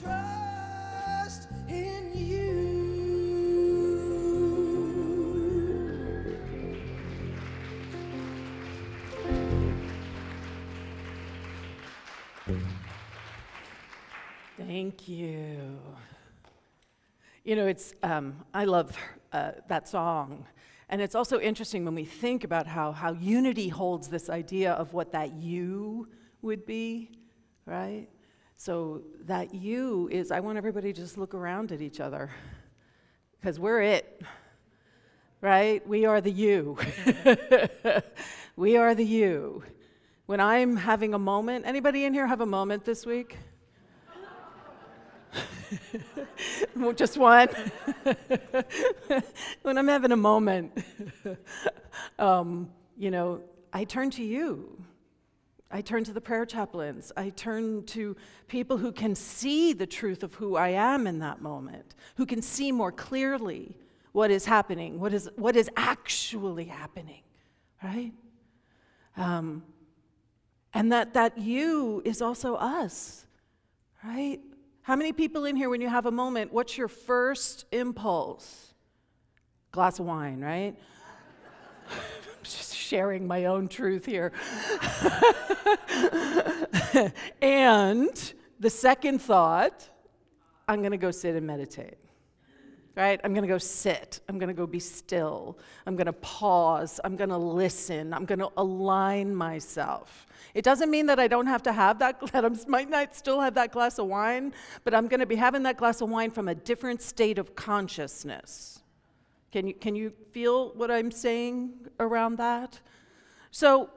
trust in you. Thank you. You know, I love that song. And it's also interesting when we think about how unity holds this idea of what that you would be, right? So that you is, I want everybody to just look around at each other, because we're it, right? We are the you. We are the you. When I'm having a moment, anybody in here have a moment this week? Just one. When I'm having a moment, I turn to you. I turn to the prayer chaplains. I turn to people who can see the truth of who I am in that moment, who can see more clearly what is happening, what is actually happening, right? And that you is also us, right? How many people in here, when you have a moment, what's your first impulse? Glass of wine, right? I'm just sharing my own truth here. And the second thought, I'm going to go sit and meditate, right? I'm going to go sit. I'm going to go be still. I'm going to pause. I'm going to listen. I'm going to align myself. It doesn't mean that I don't have to have that I might not still have that glass of wine, but I'm going to be having that glass of wine from a different state of consciousness. Can you feel what I'm saying around that? So,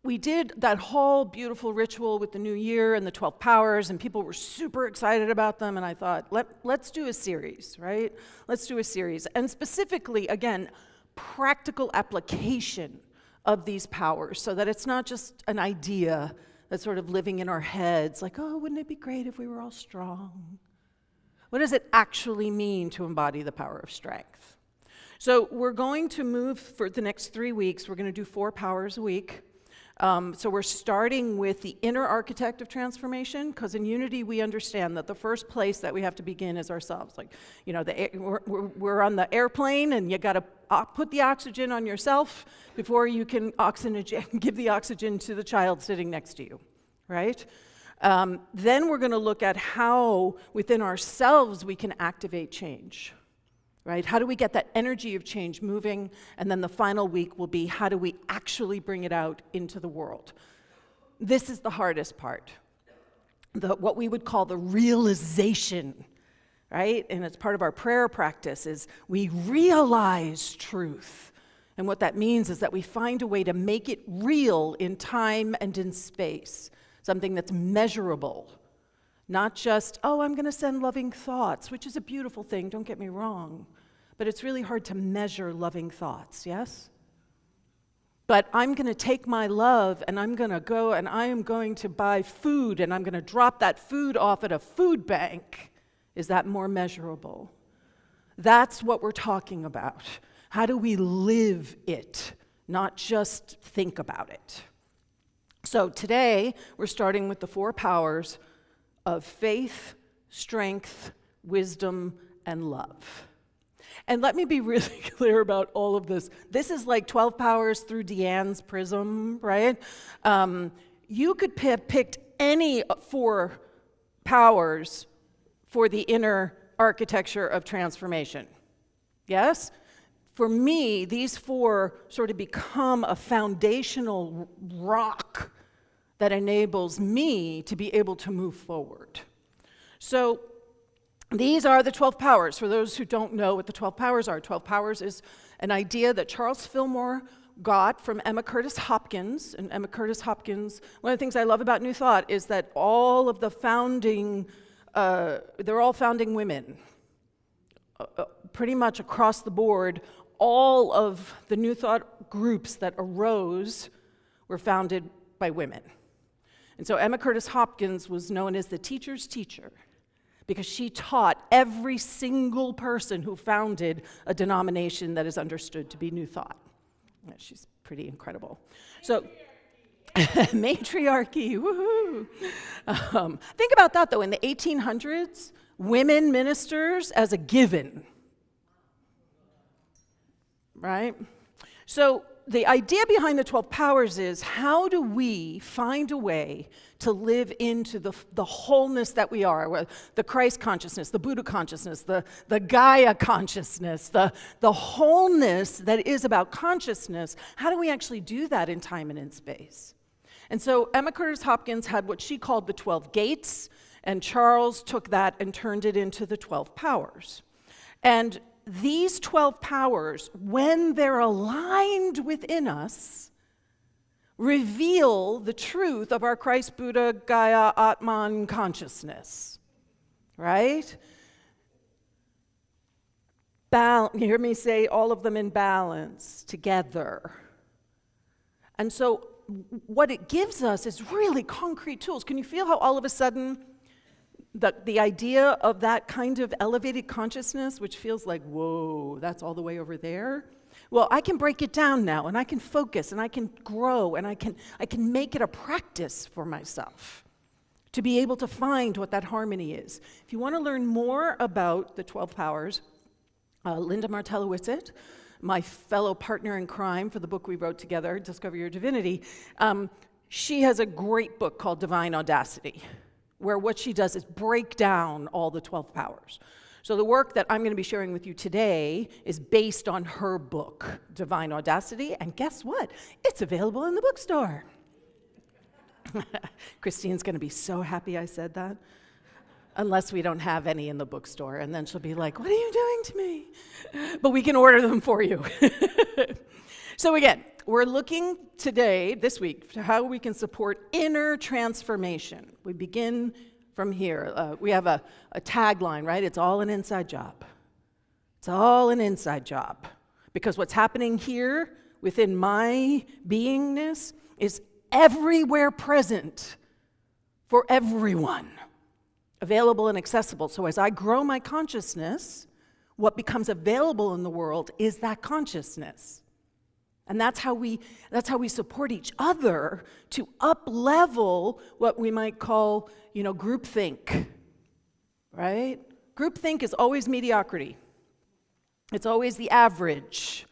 we did that whole beautiful ritual with the new year and the 12 powers, and people were super excited about them, and I thought, let's do a series, right? Let's do a series. And specifically, again, practical application of these powers, so that it's not just an idea that's sort of living in our heads, like, oh, wouldn't it be great if we were all strong? What does it actually mean to embody the power of strength? So we're going to move for the next 3 weeks. We're going to do 4 powers a week. So we're starting with the inner architect of transformation, because in Unity we understand that the first place that we have to begin is ourselves. Like, you know, we're on the airplane, and you got to put the oxygen on yourself before you can give the oxygen to the child sitting next to you, right? Then we're going to look at how within ourselves we can activate change. Right? How do we get that energy of change moving? And then the final week will be, how do we actually bring it out into the world? This is the hardest part. What we would call the realization, right? And it's part of our prayer practice, is we realize truth. And what that means is that we find a way to make it real in time and in space, something that's measurable. Not just, oh, I'm going to send loving thoughts, which is a beautiful thing, don't get me wrong. But it's really hard to measure loving thoughts, yes? But I'm going to take my love, and I'm going to go, and I am going to buy food, and I'm going to drop that food off at a food bank. Is that more measurable? That's what we're talking about. How do we live it, not just think about it? So today, we're starting with the 4 powers of faith, strength, wisdom, and love. And let me be really clear about all of this. This is like 12 powers through Deanne's prism, right? You could have picked any 4 powers for the inner architecture of transformation. Yes? For me, these 4 sort of become a foundational rock that enables me to be able to move forward. So these are the 12 powers. For those who don't know what the 12 powers are, 12 powers is an idea that Charles Fillmore got from Emma Curtis Hopkins. And Emma Curtis Hopkins, one of the things I love about New Thought is that all of the founding, they're all founding women. Pretty much across the board, all of the New Thought groups that arose were founded by women. And so Emma Curtis Hopkins was known as the teacher's teacher, because she taught every single person who founded a denomination that is understood to be New Thought. She's pretty incredible. So, Matriarchy, woohoo. Think about that, though. In the 1800s, women ministers as a given, right? So the idea behind the 12 powers is, how do we find a way to live into the wholeness that we are, the Christ consciousness, the Buddha consciousness, the Gaia consciousness, the wholeness that is about consciousness? How do we actually do that in time and in space? And so Emma Curtis Hopkins had what she called the 12 gates, and Charles took that and turned it into the 12 powers. And these 12 powers, when they're aligned within us, reveal the truth of our Christ, Buddha, Gaia, Atman consciousness, right? You hear me say all of them in balance together. And so what it gives us is really concrete tools. Can you feel how all of a sudden the idea of that kind of elevated consciousness, which feels like, whoa, that's all the way over there? Well, I can break it down now, and I can focus, and I can grow, and I can make it a practice for myself to be able to find what that harmony is. If you want to learn more about the 12 powers, Linda Martella-Wissett, my fellow partner in crime for the book we wrote together, Discover Your Divinity, she has a great book called Divine Audacity, where what she does is break down all the 12 powers. So the work that I'm going to be sharing with you today is based on her book, Divine Audacity, and guess what? It's available in the bookstore. Christine's going to be so happy I said that, unless we don't have any in the bookstore, and then she'll be like, what are you doing to me? But we can order them for you. So again, we're looking today, this week, to how we can support inner transformation. We begin from here. We have a tagline, right? It's all an inside job. It's all an inside job. Because what's happening here within my beingness is everywhere present for everyone, available and accessible. So as I grow my consciousness, what becomes available in the world is that consciousness. And that's how we support each other to up-level what we might call, groupthink, right? Groupthink is always mediocrity. It's always the average.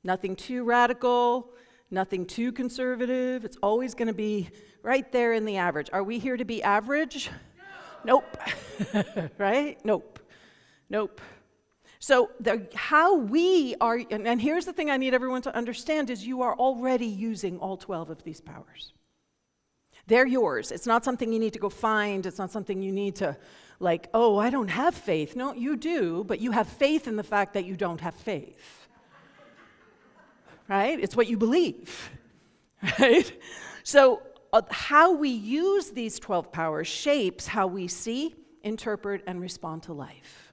Nothing too radical, nothing too conservative. It's always going to be right there in the average. Are we here to be average? No. Nope. Right? Nope. So how we are, and here's the thing I need everyone to understand, is you are already using all 12 of these powers. They're yours. It's not something you need to go find. It's not something you need to, I don't have faith. No, you do, but you have faith in the fact that you don't have faith. Right? It's what you believe. Right? So how we use these 12 powers shapes how we see, interpret, and respond to life.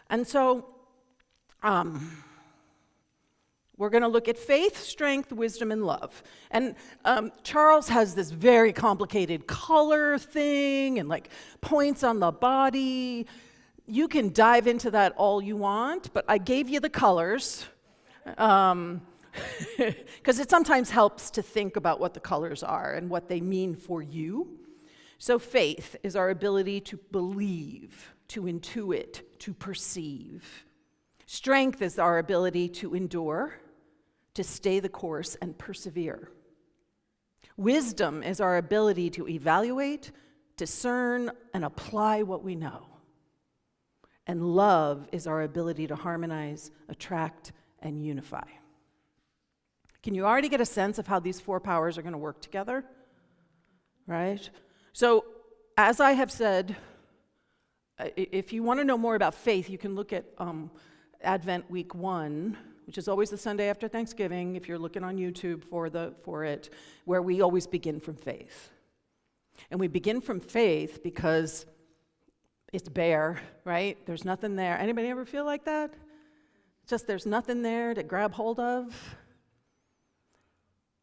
And so we're going to look at faith, strength, wisdom, and love. And Charles has this very complicated color thing and points on the body. You can dive into that all you want, but I gave you the colors because it sometimes helps to think about what the colors are and what they mean for you. So faith is our ability to believe, to intuit, to perceive. Strength is our ability to endure, to stay the course and persevere. Wisdom is our ability to evaluate, discern, and apply what we know. And love is our ability to harmonize, attract, and unify. Can you already get a sense of how these 4 powers are going to work together? Right? So, as I have said, if you want to know more about faith, you can look at Advent Week 1, which is always the Sunday after Thanksgiving, if you're looking on YouTube for it, where we always begin from faith. And we begin from faith because it's bare, right? There's nothing there. Anybody ever feel like that? Just there's nothing there to grab hold of?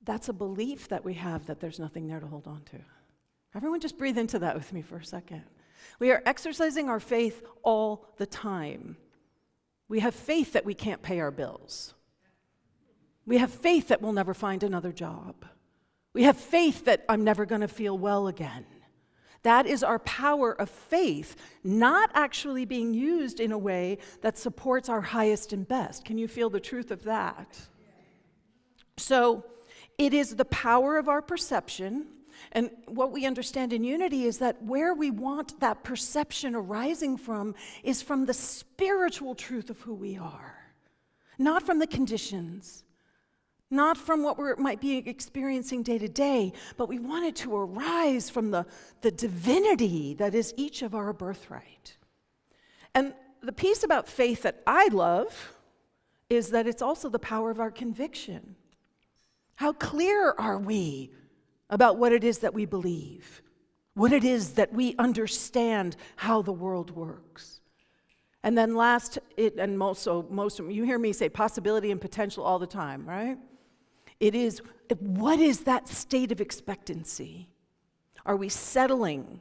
That's a belief that we have that there's nothing there to hold on to. Everyone just breathe into that with me for a second. We are exercising our faith all the time. We have faith that we can't pay our bills. We have faith that we'll never find another job. We have faith that I'm never going to feel well again. That is our power of faith, not actually being used in a way that supports our highest and best. Can you feel the truth of that? So it is the power of our perception. And what we understand in unity is that where we want that perception arising from is from the spiritual truth of who we are, not from the conditions, not from what we might be experiencing day to day, but we want it to arise from the divinity that is each of our birthright. And the piece about faith that I love is that it's also the power of our conviction. How clear are we about what it is that we believe, what it is that we understand how the world works? And then most you hear me say possibility and potential all the time, right? It is, what is that state of expectancy? Are we settling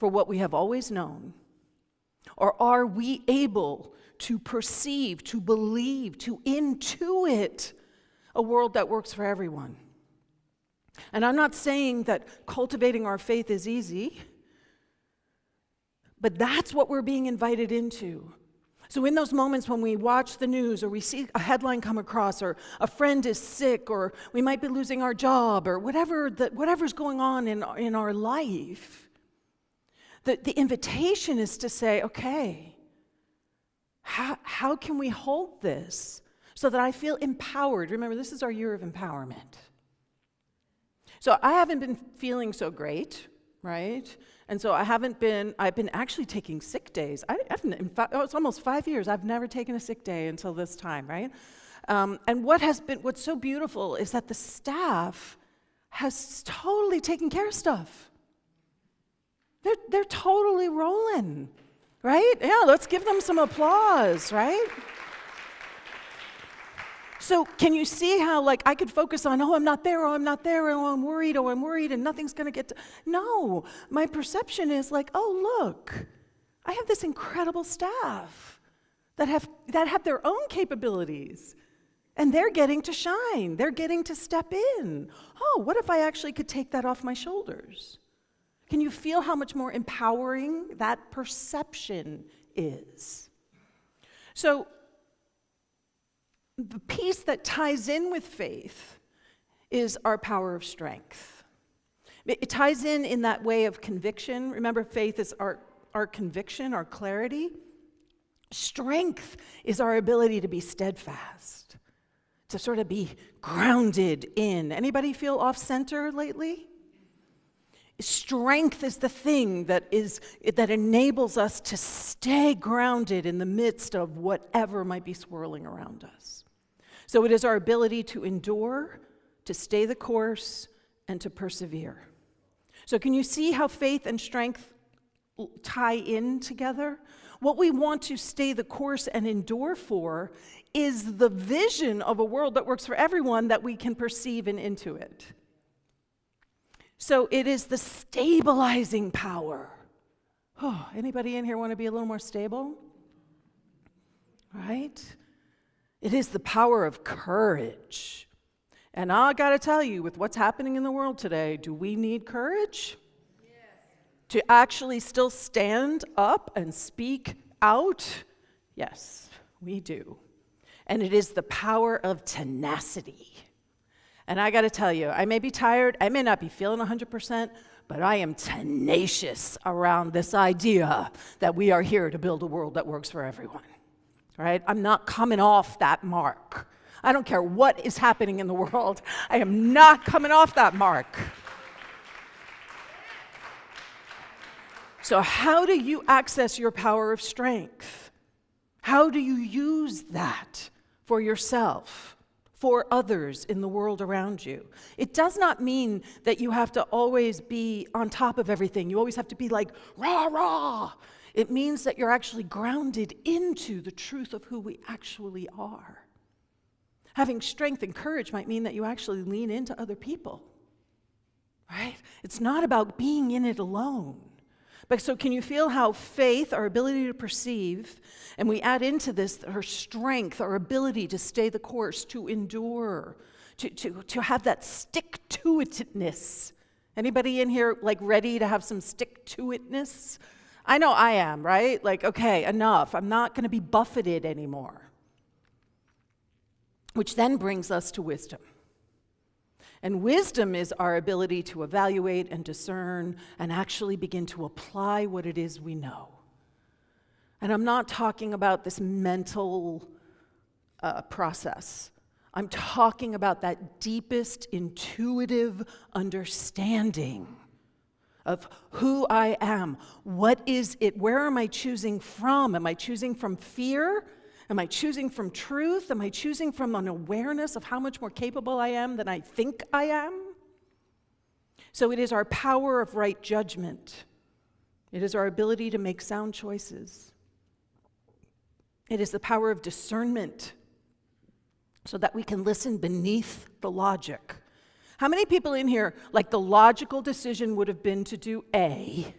for what we have always known? Or are we able to perceive, to believe, to intuit a world that works for everyone? And I'm not saying that cultivating our faith is easy, but that's what we're being invited into. So in those moments when we watch the news or we see a headline come across or a friend is sick or we might be losing our job or whatever's going on in our life, the invitation is to say, okay, how can we hold this so that I feel empowered? Remember, this is our year of empowerment. So I haven't been feeling so great, right? And so I've been actually taking sick days. It's almost 5 years. I've never taken a sick day until this time, right? And what's so beautiful is that the staff has totally taken care of stuff. They're totally rolling, right? Yeah, let's give them some applause, right? So can you see how, I could focus on, I'm not there, I'm I'm worried, and nothing's going to get to... No, my perception is look, I have this incredible staff that have their own capabilities, and they're getting to shine. They're getting to step in. Oh, what if I actually could take that off my shoulders? Can you feel how much more empowering that perception is? So, the piece that ties in with faith is our power of strength. It ties in that way of conviction. Remember, faith is our conviction, our clarity. Strength is our ability to be steadfast, to sort of be grounded in. Anybody feel off-center lately? Strength is the thing that enables us to stay grounded in the midst of whatever might be swirling around us. So it is our ability to endure, to stay the course, and to persevere. So can you see how faith and strength tie in together? What we want to stay the course and endure for is the vision of a world that works for everyone that we can perceive and intuit. So it is the stabilizing power. Oh, anybody in here want to be a little more stable? Right? It is the power of courage. And I got to tell you, with what's happening in the world today, do we need courage? Yes. To actually still stand up and speak out? Yes, we do. And it is the power of tenacity. And I got to tell you, I may be tired, I may not be feeling 100%, but I am tenacious around this idea that we are here to build a world that works for everyone. Right? I'm not coming off that mark. I don't care what is happening in the world. I am not coming off that mark. So how do you access your power of strength? How do you use that for yourself, for others in the world around you? It does not mean that you have to always be on top of everything. You always have to be rah, rah. It means that you're actually grounded into the truth of who we actually are. Having strength and courage might mean that you actually lean into other people, right? It's not about being in it alone. But so can you feel how faith, our ability to perceive, and we add into this her strength, our ability to stay the course, to endure, to have that stick-to-itness. Anybody in here like ready to have some stick-to-itness? I know I am, right? Like, okay, enough. I'm not going to be buffeted anymore. Which then brings us to wisdom. And wisdom is our ability to evaluate and discern and actually begin to apply what it is we know. And I'm not talking about this mental process. I'm talking about that deepest intuitive understanding of who I am. What is it? Where am I choosing from? Am I choosing from fear? Am I choosing from truth? Am I choosing from an awareness of how much more capable I am than I think I am? So it is our power of right judgment. It is our ability to make sound choices. It is the power of discernment so that we can listen beneath the logic. How many people in here, like the logical decision would have been to do A,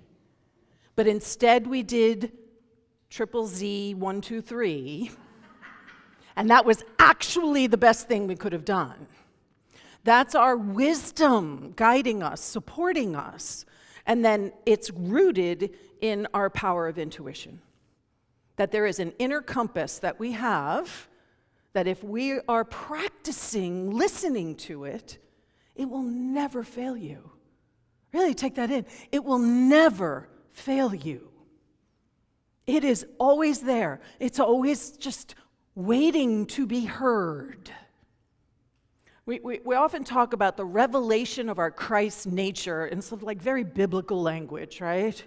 but instead we did triple Z 1, 2, 3, and that was actually the best thing we could have done? That's our wisdom guiding us, supporting us, and then it's rooted in our power of intuition. That there is an inner compass that we have, that if we are practicing listening to it, it will never fail you. Really take that in. It will never fail you. It is always there. It's always just waiting to be heard. We often talk about the revelation of our Christ nature in sort of like very biblical language, right?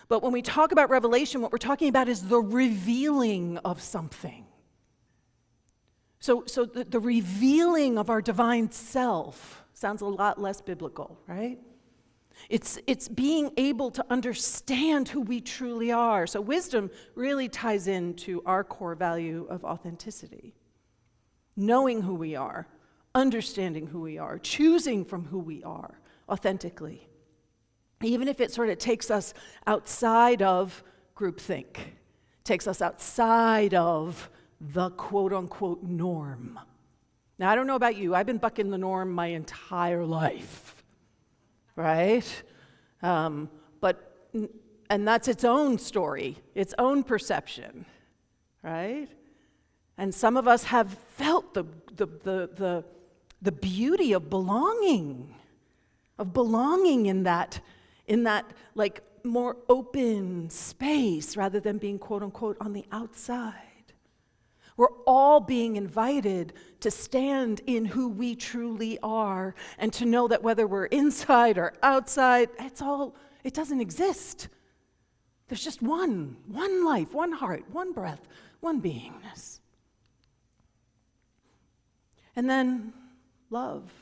But when we talk about revelation, what we're talking about is the revealing of something. So the revealing of our divine self sounds a lot less biblical, right? It's being able to understand who we truly are. So wisdom really ties into our core value of authenticity. Knowing who we are, understanding who we are, choosing from who we are authentically. Even if it sort of takes us outside of groupthink, takes us outside of the quote-unquote norm. Now, I don't know about you. I've been bucking the norm my entire life, right? And that's its own story, its own perception, right? And some of us have felt the beauty of belonging in that like more open space rather than being quote-unquote on the outside. We're all being invited to stand in who we truly are and to know that whether we're inside or outside, it doesn't exist. There's just one life, one heart, one breath, one beingness. And then love.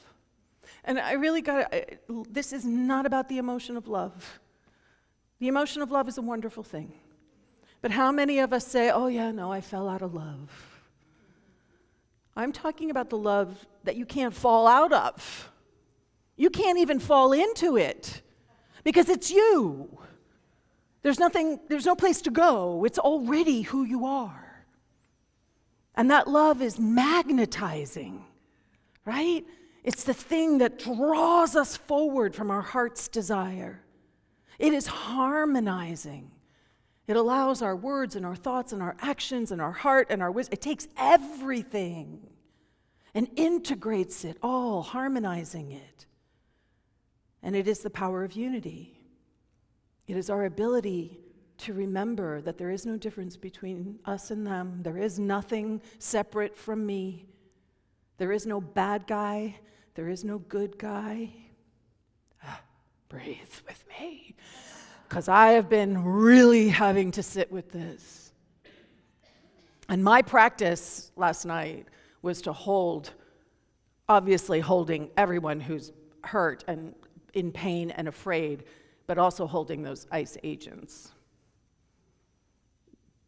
And I really this is not about the emotion of love. The emotion of love is a wonderful thing. But how many of us say, oh yeah, no, I fell out of love? I'm talking about the love that you can't fall out of. You can't even fall into it because it's you. There's no place to go. It's already who you are. And that love is magnetizing, right? It's the thing that draws us forward from our heart's desire. It is harmonizing. It allows our words and our thoughts and our actions and our heart and our wisdom. It takes everything and integrates it all, harmonizing it. And it is the power of unity. It is our ability to remember that there is no difference between us and them. There is nothing separate from me. There is no bad guy. There is no good guy. Breathe with me, because I have been really having to sit with this. And my practice last night was to obviously holding everyone who's hurt and in pain and afraid, but also holding those ICE agents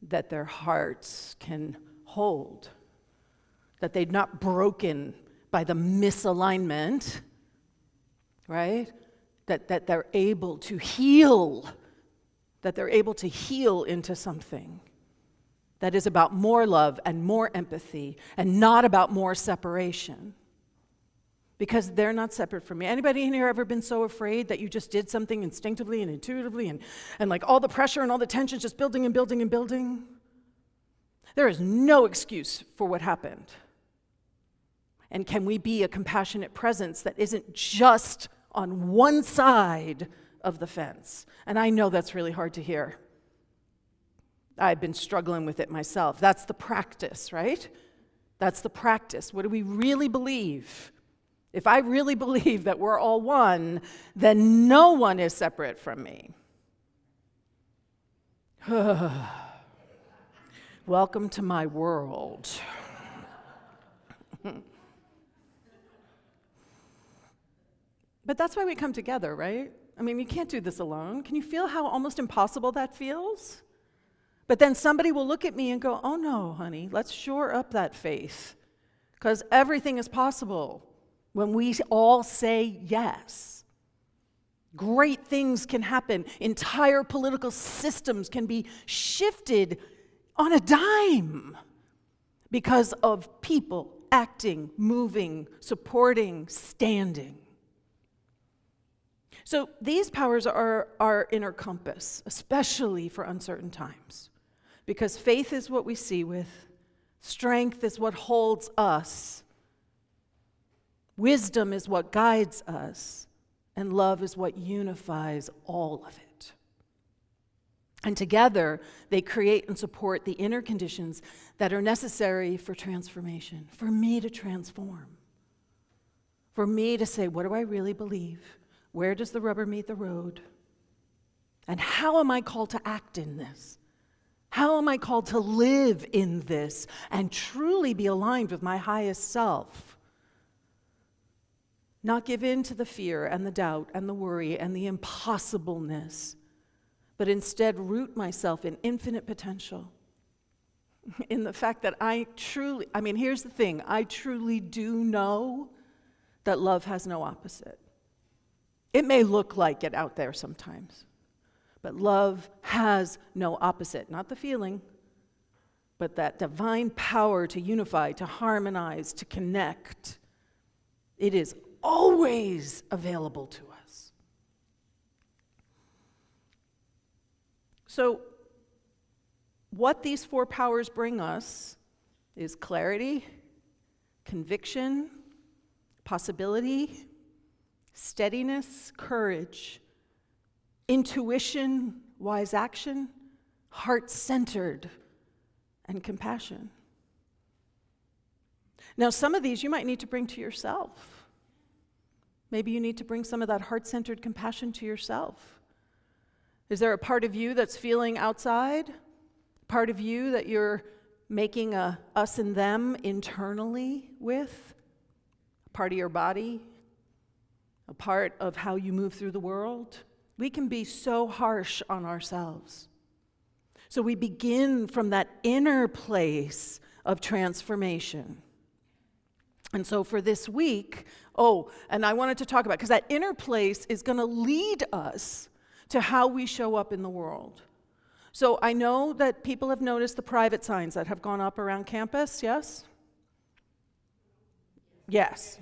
that their hearts can hold, that they're not broken by the misalignment, right? That they're able to heal, into something that is about more love and more empathy and not about more separation. because they're not separate from me. Anybody in here ever been so afraid that you just did something instinctively and intuitively and like all the pressure and all the tension just building and building and building? There is no excuse for what happened. And can we be a compassionate presence that isn't just on one side of the fence? And I know that's really hard to hear. I've been struggling with it myself. That's the practice, right? That's the practice. What do we really believe? If I really believe that we're all one, then no one is separate from me. Welcome to my world. But that's why we come together, right? I mean, you can't do this alone. Can you feel how almost impossible that feels? But then somebody will look at me and go, oh no, honey, let's shore up that faith. Because everything is possible when we all say yes. Great things can happen. Entire political systems can be shifted on a dime because of people acting, moving, supporting, standing. So these powers are our inner compass, especially for uncertain times, because faith is what we see with, strength is what holds us, wisdom is what guides us, and love is what unifies all of it. And together, they create and support the inner conditions that are necessary for transformation, for me to transform, for me to say, what do I really believe? Where does the rubber meet the road? And how am I called to act in this? How am I called to live in this and truly be aligned with my highest self? Not give in to the fear and the doubt and the worry and the impossibleness, but instead root myself in infinite potential, in the fact that here's the thing, I truly do know that love has no opposite. It may look like it out there sometimes, but love has no opposite. Not the feeling, but that divine power to unify, to harmonize, to connect. It is always available to us. So, what these four powers bring us is clarity, conviction, possibility, steadiness, courage, intuition, wise action, heart-centered, and compassion. Now, some of these you might need to bring to yourself. Maybe you need to bring some of that heart-centered compassion to yourself. Is there a part of you that's feeling outside? Part of you that you're making a us and them internally with? A part of your body? A part of how you move through the world? We can be so harsh on ourselves. So we begin from that inner place of transformation. And so for this week, and I wanted to talk about, because that inner place is going to lead us to how we show up in the world. So I know that people have noticed the private signs that have gone up around campus, yes? Yes.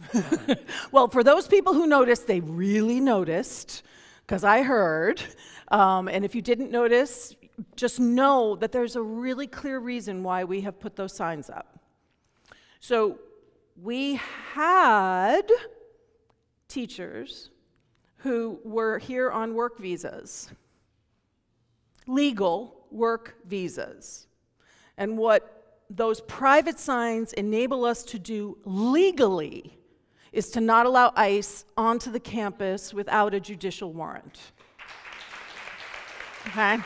Well, for those people who noticed, they really noticed, because I heard. And if you didn't notice, just know that there's a really clear reason why we have put those signs up. So we had teachers who were here on work visas, legal work visas. And what those private signs enable us to do legally is to not allow ICE onto the campus without a judicial warrant. Okay?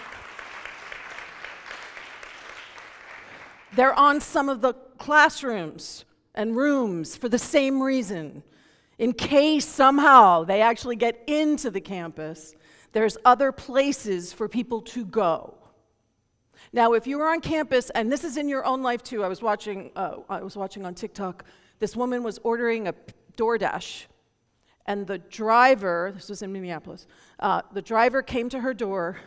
They're on some of the classrooms and rooms for the same reason. In case somehow they actually get into the campus, there's other places for people to go. Now, if you were on campus, and this is in your own life too, I was watching on TikTok, this woman was ordering a DoorDash, and the driver, this was in Minneapolis, the driver came to her door,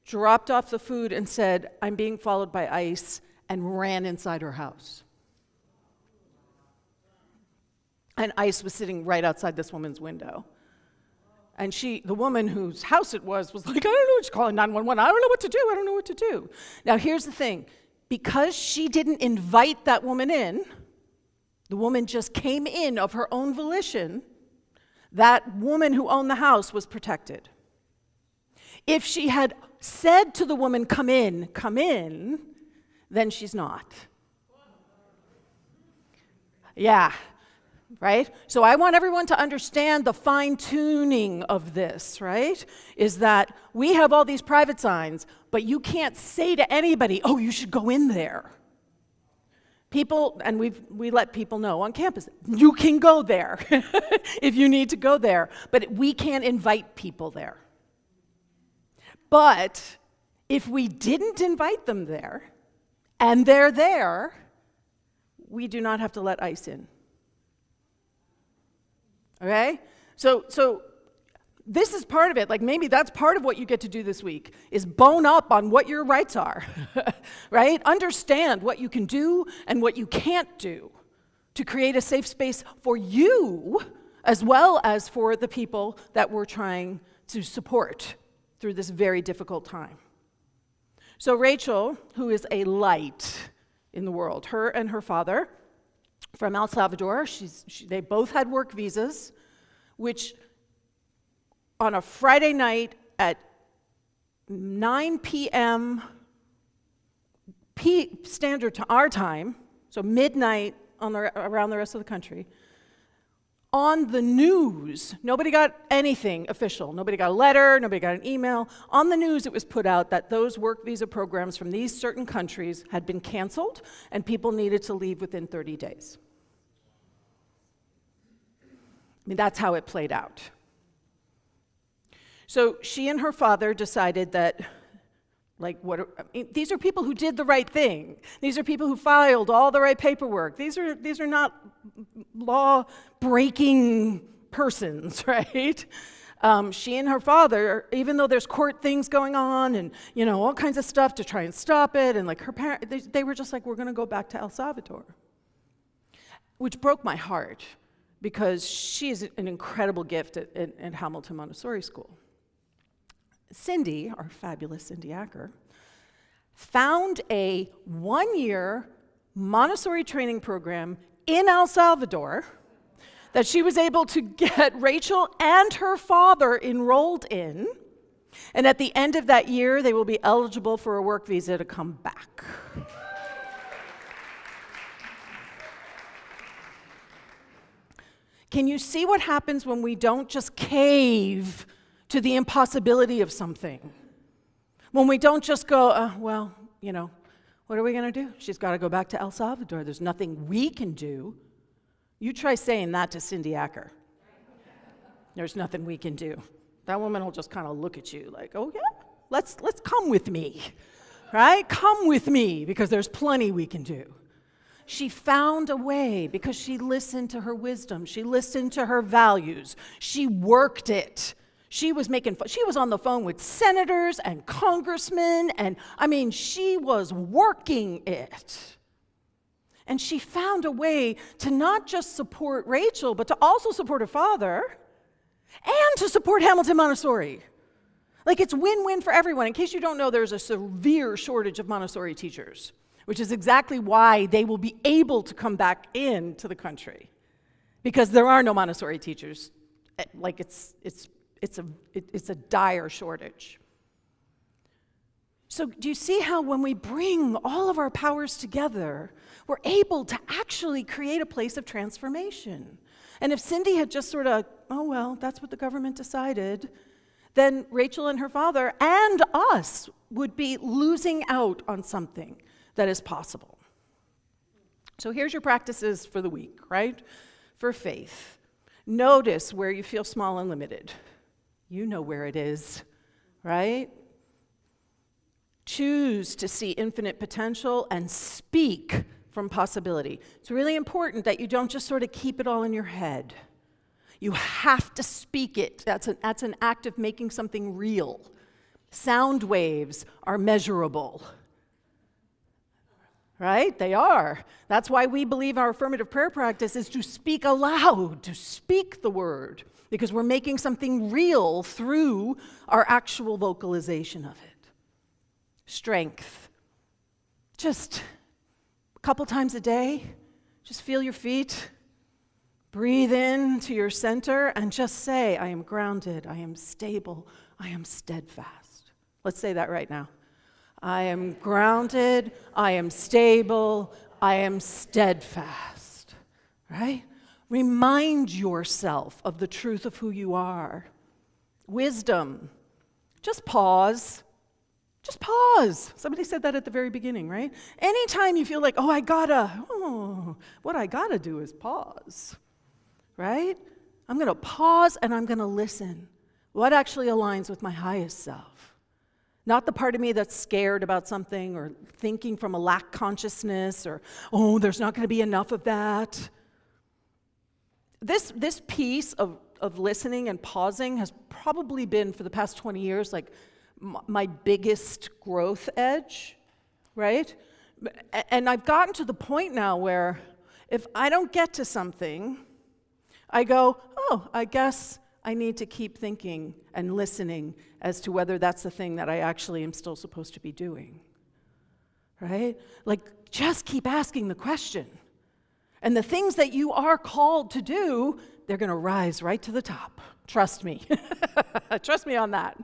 dropped off the food and said, "I'm being followed by ICE," and ran inside her house. And ice was sitting right outside this woman's window. And the woman whose house it was like, I don't know what you're calling 911. I don't know what to do. Now, here's the thing. Because she didn't invite that woman in, the woman just came in of her own volition, that woman who owned the house was protected. If she had said to the woman, come in, then she's not. Yeah. Right? So I want everyone to understand the fine-tuning of this, right? Is that we have all these private signs, but you can't say to anybody, oh, you should go in there. People, and we let people know on campus, you can go there if you need to go there, but we can't invite people there. But if we didn't invite them there, and they're there, we do not have to let ICE in. Okay? So this is part of it. Like maybe that's part of what you get to do this week is bone up on what your rights are, right? Understand what you can do and what you can't do to create a safe space for you as well as for the people that we're trying to support through this very difficult time. So Rachel, who is a light in the world, her and her father, from El Salvador, they both had work visas, which on a Friday night at 9 p.m. standard to our time, so midnight around the rest of the country, on the news, nobody got anything official. Nobody got a letter, nobody got an email. On the news, it was put out that those work visa programs from these certain countries had been canceled, and people needed to leave within 30 days. I mean, that's how it played out. So she and her father decided that, these are people who did the right thing. These are people who filed all the right paperwork. These are not law-breaking persons, right? She and her father, even though there's court things going on and, all kinds of stuff to try and stop it, and her parents, they were just like, we're going to go back to El Salvador, which broke my heart because she is an incredible gift at Hamilton Montessori School. Cindy, our fabulous Cindy Acker, found a 1-year Montessori training program in El Salvador that she was able to get Rachel and her father enrolled in, and at the end of that year, they will be eligible for a work visa to come back. Can you see what happens when we don't just cave to the impossibility of something? When we don't just go, what are we going to do? She's got to go back to El Salvador. There's nothing we can do. You try saying that to Cindy Acker. There's nothing we can do. That woman will just kind of look at you like, oh yeah, let's come with me, right? Come with me because there's plenty we can do. She found a way because she listened to her wisdom. She listened to her values. She worked it. She was on the phone with senators and congressmen, and she was working it. And she found a way to not just support Rachel, but to also support her father and to support Hamilton Montessori. It's win-win for everyone. In case you don't know, there's a severe shortage of Montessori teachers, which is exactly why they will be able to come back into the country, because there are no Montessori teachers. It's a dire shortage. So do you see how when we bring all of our powers together, we're able to actually create a place of transformation? And if Cindy had just sort of, that's what the government decided, then Rachel and her father and us would be losing out on something that is possible. So here's your practices for the week, right? For faith. Notice where you feel small and limited. You know where it is, right? Choose to see infinite potential and speak from possibility. It's really important that you don't just sort of keep it all in your head. You have to speak it. That's an act of making something real. Sound waves are measurable, right? They are. That's why we believe our affirmative prayer practice is to speak aloud, to speak the word, because we're making something real through our actual vocalization of it. Strength. Just a couple times a day, just feel your feet. Breathe in to your center and just say, I am grounded, I am stable, I am steadfast. Let's say that right now. I am grounded, I am stable, I am steadfast, right? Remind yourself of the truth of who you are. Wisdom, just pause. Just pause. Somebody said that at the very beginning, right? Anytime you feel like, what I gotta do is pause, right? I'm gonna pause and I'm gonna listen. What actually aligns with my highest self? Not the part of me that's scared about something or thinking from a lack consciousness or, there's not gonna be enough of that. This piece of listening and pausing has probably been, for the past 20 years, like my biggest growth edge, right? And I've gotten to the point now where if I don't get to something, I go, I guess I need to keep thinking and listening as to whether that's the thing that I actually am still supposed to be doing, right? Like, just keep asking the question. And the things that you are called to do, they're going to rise right to the top. Trust me. Trust me on that.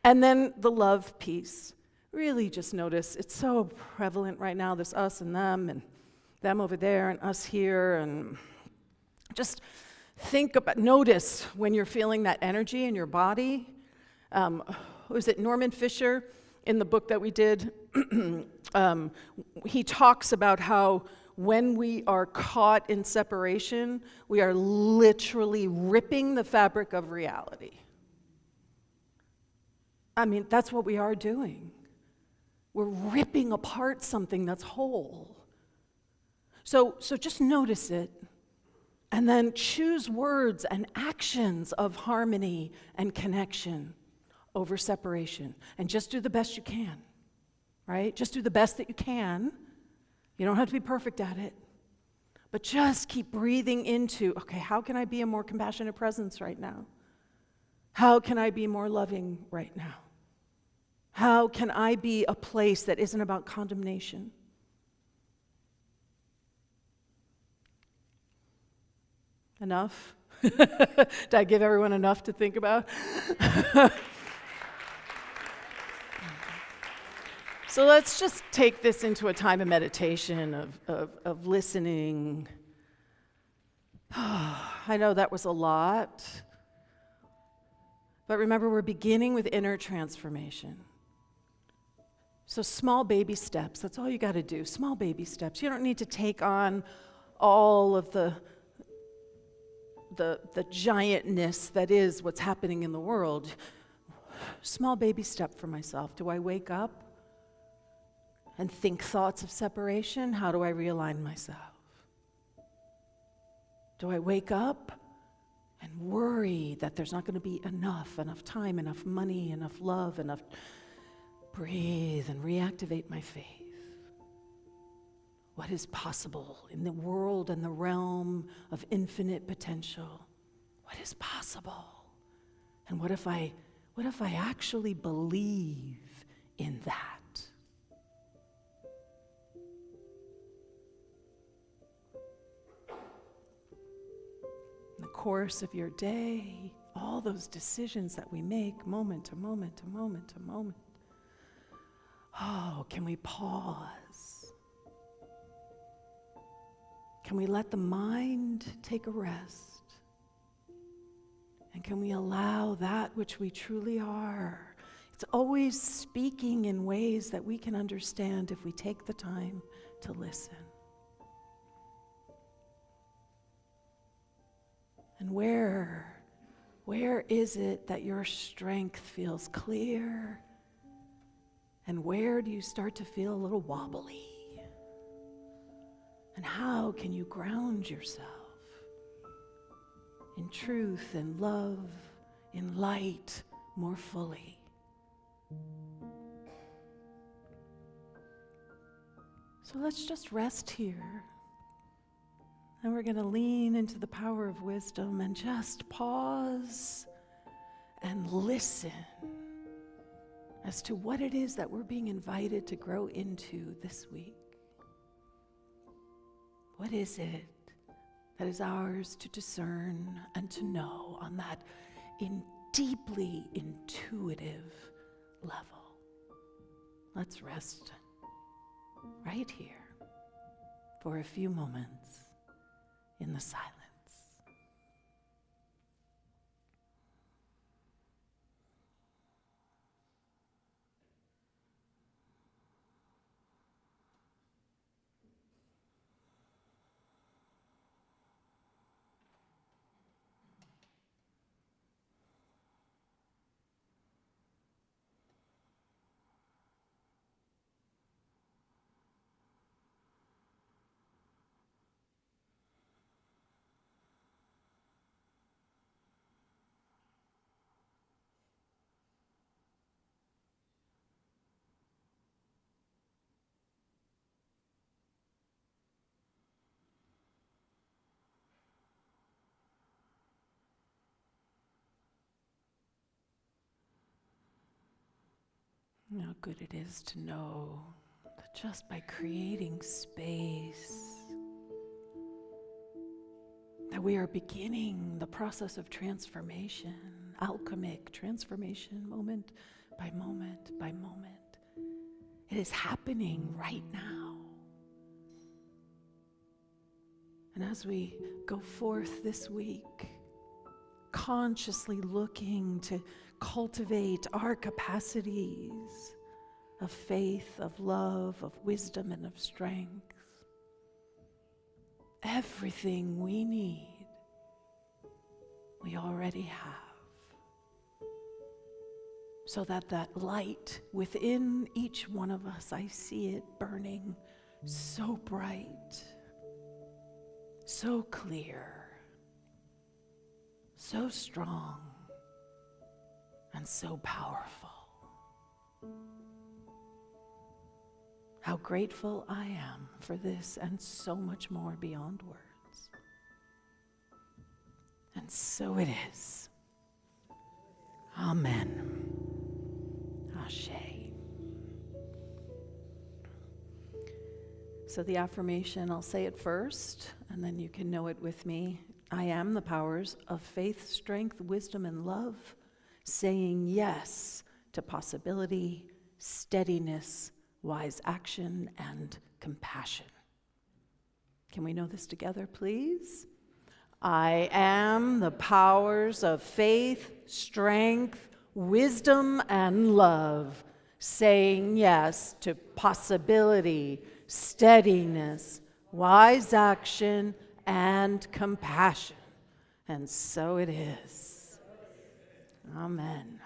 And then the love piece. Really just notice, it's so prevalent right now, this us and them over there and us here, and just notice when you're feeling that energy in your body. Was it Norman Fisher in the book that we did? He talks about how when we are caught in separation, we are literally ripping the fabric of reality. I mean, that's what we are doing. We're ripping apart something that's whole. So just notice it, and then choose words and actions of harmony and connection over separation. And just do the best you can, right? Just do the best that you can. You don't have to be perfect at it. But just keep breathing into, okay, how can I be a more compassionate presence right now? How can I be more loving right now? How can I be a place that isn't about condemnation? Enough? Did I give everyone enough to think about? So let's just take this into a time of meditation, of listening. I know that was a lot. But remember, we're beginning with inner transformation. So small baby steps, that's all you got to do, small baby steps. You don't need to take on all of the giantness that is what's happening in the world. Small baby step for myself. Do I wake up and think thoughts of separation? How do I realign myself? Do I wake up and worry that there's not going to be enough time, enough money, enough love, enough? Breathe and reactivate my faith. What is possible in the world and the realm of infinite potential? What is possible? And what if I actually believe in that? In the course of your day, all those decisions that we make moment to moment to moment to moment. Can we pause? Can we let the mind take a rest? And can we allow that which we truly are? It's always speaking in ways that we can understand if we take the time to listen. And where is it that your strength feels clear? And where do you start to feel a little wobbly? And how can you ground yourself in truth and love, in light more fully? So let's just rest here. And we're going to lean into the power of wisdom and just pause and listen as to what it is that we're being invited to grow into this week. What is it that is ours to discern and to know on that deeply intuitive level? Let's rest right here for a few moments in the silence. How good it is to know that just by creating space, that we are beginning the process of transformation, alchemic transformation, moment by moment by moment. It is happening right now. And as we go forth this week, consciously looking to cultivate our capacities of faith, of love, of wisdom, and of strength, everything we need, we already have. So that light within each one of us, I see it burning so bright, so clear, so strong, and so powerful. How grateful I am for this and so much more beyond words. And so it is. Amen. Ashe. So the affirmation, I'll say it first, and then you can know it with me. I am the powers of faith, strength, wisdom, and love, saying yes to possibility, steadiness, wise action, and compassion. Can we know this together, please? I am the powers of faith, strength, wisdom, and love, saying yes to possibility, steadiness, wise action, and compassion. And so it is. Amen.